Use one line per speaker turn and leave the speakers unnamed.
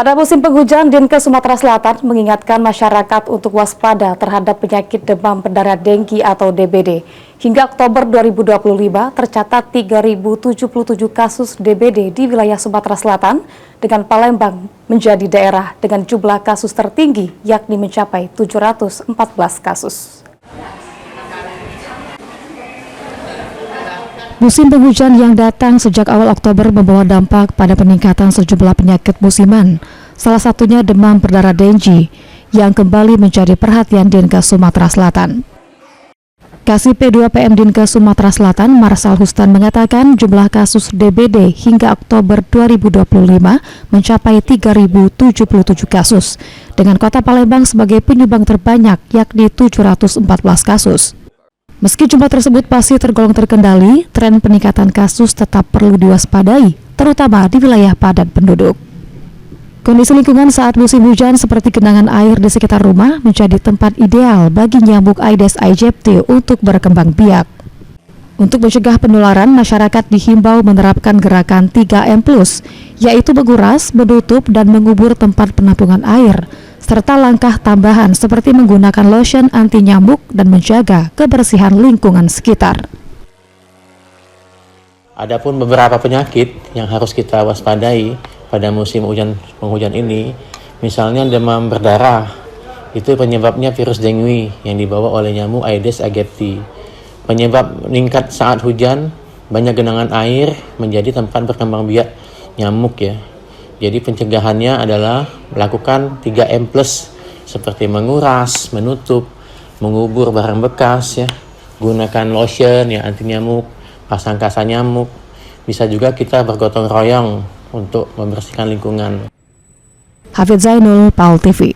Pada musim penghujan, Dinkes Sumatera Selatan mengingatkan masyarakat untuk waspada terhadap penyakit demam berdarah denggi atau DBD. Hingga Oktober 2025, tercatat 3.077 kasus DBD di wilayah Sumatera Selatan, dengan Palembang menjadi daerah dengan jumlah kasus tertinggi, yakni mencapai 714 kasus. Musim penghujan yang datang sejak awal Oktober membawa dampak pada peningkatan sejumlah penyakit musiman, salah satunya demam berdarah denggi yang kembali menjadi perhatian Dinkes Sumatera Selatan. Kasih P2PM Dinkes Sumatera Selatan, Marsal Hustan mengatakan jumlah kasus DBD hingga Oktober 2025 mencapai 3.077 kasus, dengan kota Palembang sebagai penyumbang terbanyak yakni 714 kasus. Meski jumlah tersebut masih tergolong terkendali, tren peningkatan kasus tetap perlu diwaspadai, terutama di wilayah padat penduduk. Kondisi lingkungan saat musim hujan seperti genangan air di sekitar rumah menjadi tempat ideal bagi nyamuk Aedes aegypti untuk berkembang biak. Untuk mencegah penularan, masyarakat dihimbau menerapkan gerakan 3M+, yaitu menguras, menutup, dan mengubur tempat penampungan air, serta langkah tambahan seperti menggunakan lotion anti nyamuk dan menjaga kebersihan lingkungan sekitar.
Adapun beberapa penyakit yang harus kita waspadai pada musim penghujan ini, misalnya demam berdarah, itu penyebabnya virus dengue yang dibawa oleh nyamuk Aedes aegypti. Penyebab meningkat saat hujan, banyak genangan air menjadi tempat berkembang biak nyamuk ya. Jadi pencegahannya adalah melakukan 3M+, seperti menguras, menutup, mengubur barang bekas ya, gunakan lotion ya anti nyamuk, pasang kasa nyamuk. Bisa juga kita bergotong royong untuk membersihkan lingkungan.
Hafidz Zainul, PAL TV.